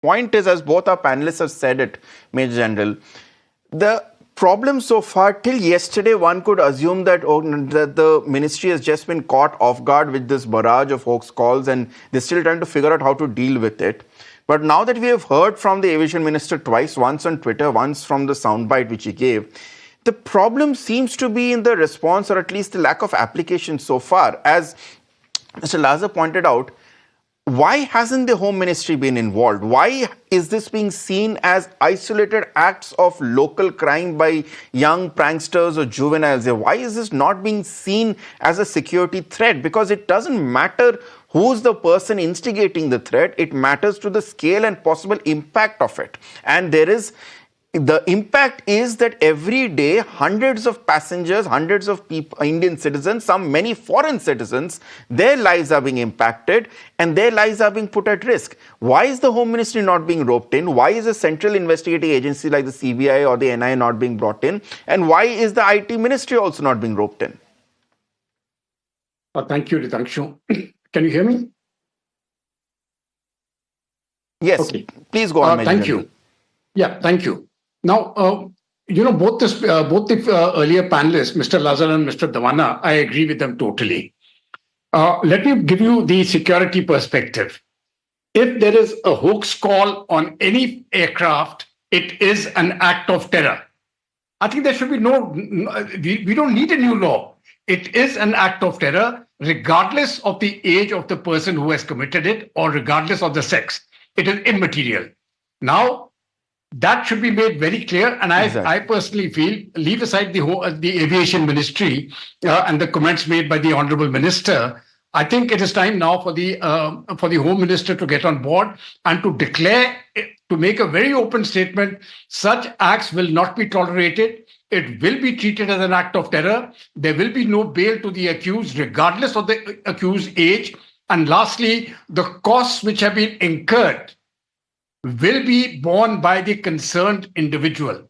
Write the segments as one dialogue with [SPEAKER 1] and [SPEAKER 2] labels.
[SPEAKER 1] point is, as both our panelists have said it, Major General, the problem so far, till yesterday, one could assume that, that the ministry has just been caught off guard with this barrage of hoax calls and they're still trying to figure out how to deal with it. But now that we have heard from the aviation minister twice, once on Twitter, once from the soundbite which he gave, the problem seems to be in the response, or at least the lack of application so far. As Mr. Lazar pointed out, why hasn't the Home Ministry been involved? Why is this being seen as isolated acts of local crime by young pranksters or juveniles? Why is this not being seen as a security threat? Because it doesn't matter who's the person instigating the threat. It matters to the scale and possible impact of it. And the impact is that every day, hundreds of passengers, hundreds of people, Indian citizens, many foreign citizens, their lives are being impacted and their lives are being put at risk. Why is the Home Ministry not being roped in? Why is a central investigating agency like the CBI or the NIA not being brought in? And why is the IT Ministry also not being roped in?
[SPEAKER 2] Thank you, Ritangshu. Can you hear me?
[SPEAKER 1] Yes,
[SPEAKER 2] okay.
[SPEAKER 1] Please go on.
[SPEAKER 2] Thank you. Yeah, thank you. Now, both the earlier panelists, Mr. Lazar and Mr. Dawana, I agree with them totally. Let me give you the security perspective. If there is a hoax call on any aircraft, it is an act of terror. I think there should be we don't need a new law. It is an act of terror, regardless of the age of the person who has committed it or regardless of the sex. It is immaterial. Now, that should be made very clear, and I personally feel, leave aside the aviation ministry and the comments made by the honourable minister. I think it is time now for the Home Minister to get on board and to declare, to make a very open statement: such acts will not be tolerated. It will be treated as an act of terror. There will be no bail to the accused, regardless of the accused's age. And lastly, the costs which have been incurred will be borne by the concerned individual.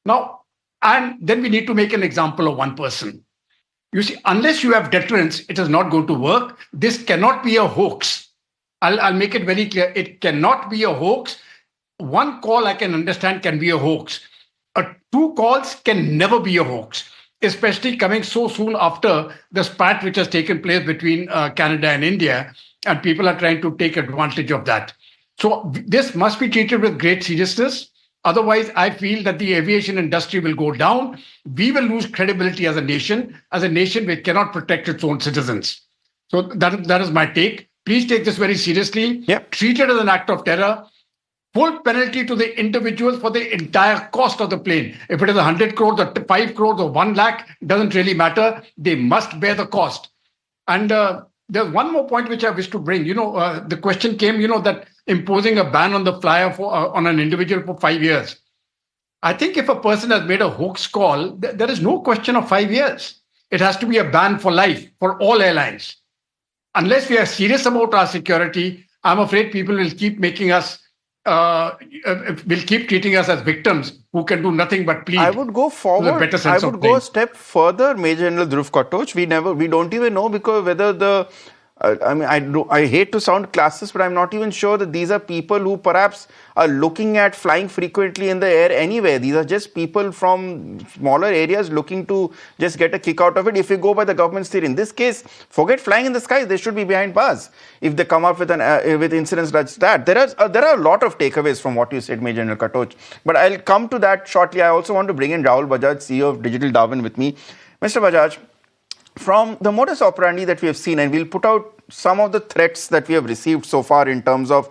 [SPEAKER 2] Now, and then we need to make an example of one person. You see, unless you have deterrence, it is not going to work. This cannot be a hoax. I'll make it very clear. It cannot be a hoax. One call I can understand can be a hoax. Two calls can never be a hoax, especially coming so soon after the spat which has taken place between Canada and India, and people are trying to take advantage of that. So this must be treated with great seriousness. Otherwise, I feel that the aviation industry will go down. We will lose credibility as a nation which cannot protect its own citizens. So that is my take. Please take this very seriously.
[SPEAKER 1] Yep.
[SPEAKER 2] Treat it as an act of terror. Full penalty to the individuals for the entire cost of the plane. If it is 100 crores or 5 crores or 1 lakh, it doesn't really matter. They must bear the cost. And there's one more point which I wish to bring. The question came, that imposing a ban on the flyer on an individual for 5 years. I think if a person has made a hoax call, there is no question of 5 years. It has to be a ban for life for all airlines. Unless we are serious about our security, I'm afraid people will keep making us, will keep treating us as victims who can do nothing but plead.
[SPEAKER 1] I would go forward. I would go a step further, Major General Dhruv Katoch. We don't even know because whether the I hate to sound classist, but I'm not even sure that these are people who perhaps are looking at flying frequently in the air anyway. These are just people from smaller areas looking to just get a kick out of it. If you go by the government's theory, in this case, forget flying in the sky. They should be behind bars if they come up with with incidents like that. There are a lot of takeaways from what you said, Major General Katoch. But I'll come to that shortly. I also want to bring in Rahul Bajaj, CEO of Digital Darwin, with me. Mr. Bajaj, from the modus operandi that we have seen, and we'll put out some of the threats that we have received so far in terms of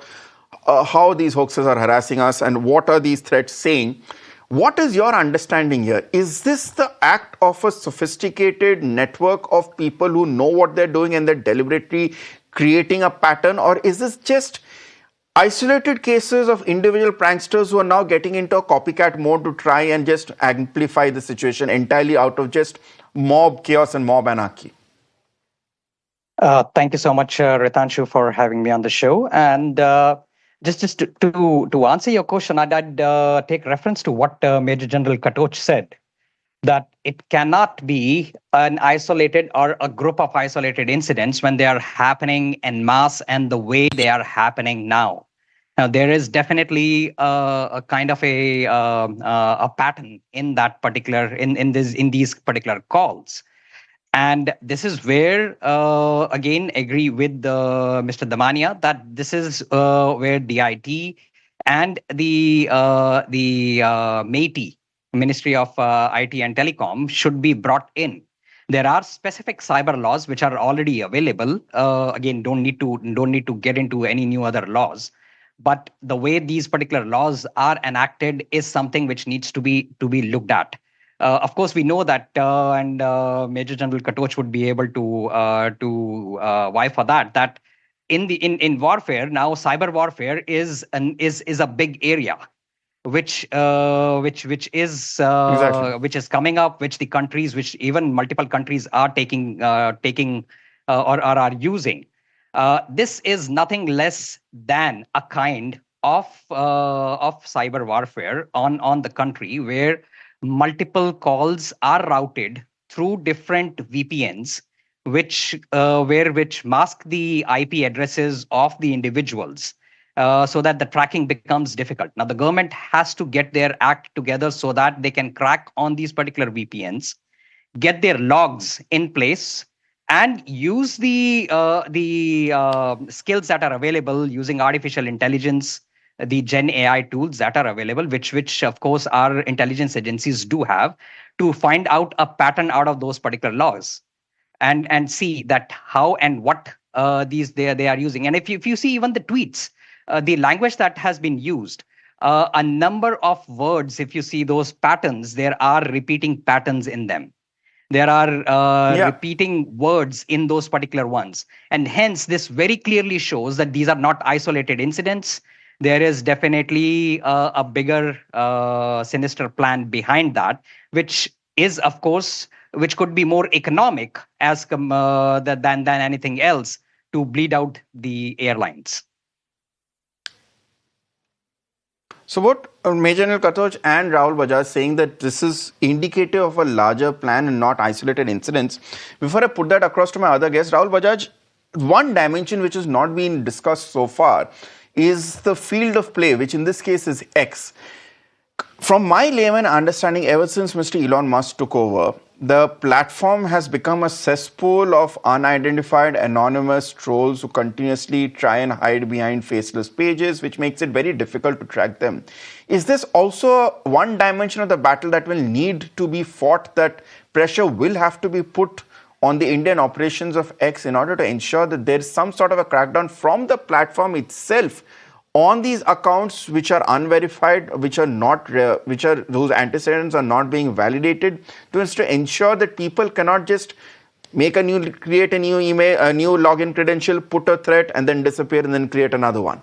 [SPEAKER 1] how these hoaxes are harassing us and what are these threats saying. What is your understanding here? Is this the act of a sophisticated network of people who know what they're doing and they're deliberately creating a pattern? Or is this just isolated cases of individual pranksters who are now getting into a copycat mode to try and just amplify the situation entirely out of just mob chaos and mob anarchy?
[SPEAKER 3] Thank you so much, Ritangshu, for having me on the show. And just to answer your question, I'd take reference to what Major General Katoch said, that it cannot be an isolated or a group of isolated incidents when they are happening en masse and the way they are happening now. Now, there is definitely a kind of a pattern in that particular in these particular calls, and this is where again agree with Mr. Damania that this is where DIT and the MeitY, Ministry of IT and Telecom, should be brought in. There are specific cyber laws which are already available. Again, don't need to get into any new other laws, but the way these particular laws are enacted is something which needs to be looked at. Of course, we know that, and Major General Katoch would be able to vie for that. That in warfare now, cyber warfare is a big area,
[SPEAKER 1] Exactly.
[SPEAKER 3] which is coming up, which the countries, which even multiple countries are taking or are using. This is nothing less than a kind of cyber warfare on the country, where multiple calls are routed through different VPNs, which mask the IP addresses of the individuals, so that the tracking becomes difficult. Now, the government has to get their act together so that they can crack on these particular VPNs, get their logs in place, and use the skills that are available using artificial intelligence, the Gen AI tools that are available, which of course our intelligence agencies do have, to find out a pattern out of those particular logs, and see that how and what these they are using. And if you see even the tweets, the language that has been used, a number of words, if you see those patterns, there are repeating patterns in them. There are
[SPEAKER 1] Yeah.
[SPEAKER 3] repeating words in those particular ones. And hence, this very clearly shows that these are not isolated incidents. There is definitely a bigger sinister plan behind that, which is, of course, which could be more economic than anything else, to bleed out the airlines.
[SPEAKER 1] So what Major General Katoch and Rahul Bajaj saying that this is indicative of a larger plan and not isolated incidents. Before I put that across to my other guest, Rahul Bajaj, one dimension which has not been discussed so far is the field of play, which in this case is X. From my layman understanding, ever since Mr. Elon Musk took over, the platform has become a cesspool of unidentified anonymous trolls who continuously try and hide behind faceless pages, which makes it very difficult to track them. Is this also one dimension of the battle that will need to be fought, that pressure will have to be put on the Indian operations of X in order to ensure that there is some sort of a crackdown from the platform itself on these accounts which are unverified, which are those antecedents are not being validated, to ensure that people cannot just create a new email, a new login credential, put a threat, and then disappear and then create another one?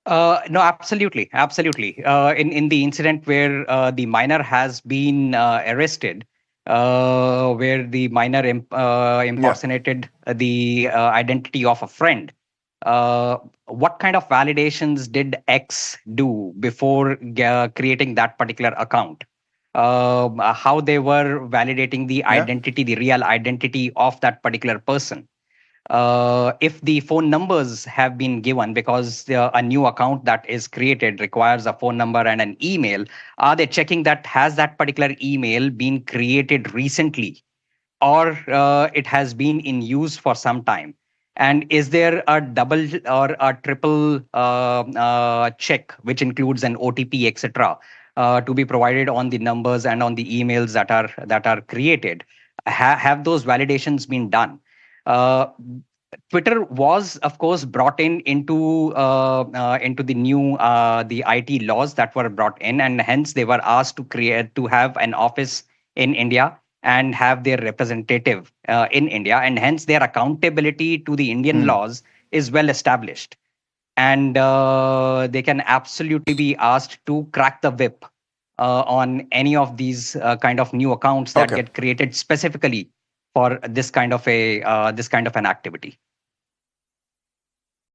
[SPEAKER 3] No, absolutely. In the incident where the minor has been arrested, where the minor impersonated the identity of a friend, what kind of validations did X do before creating that particular account? How they were validating the identity, the real identity of that particular person? If the phone numbers have been given, because a new account that is created requires a phone number and an email, are they checking that has that particular email been created recently, or it has been in use for some time? And is there a double or a triple check, which includes an OTP, etc., to be provided on the numbers and on the emails that are created? Have those validations been done? Twitter was, of course, brought into the new the IT laws that were brought in, and hence they were asked to have an office in India and have their representative in India, and hence their accountability to the Indian laws is well established, and they can absolutely be asked to crack the whip on any of these kind of new accounts that get created specifically for this kind of an activity.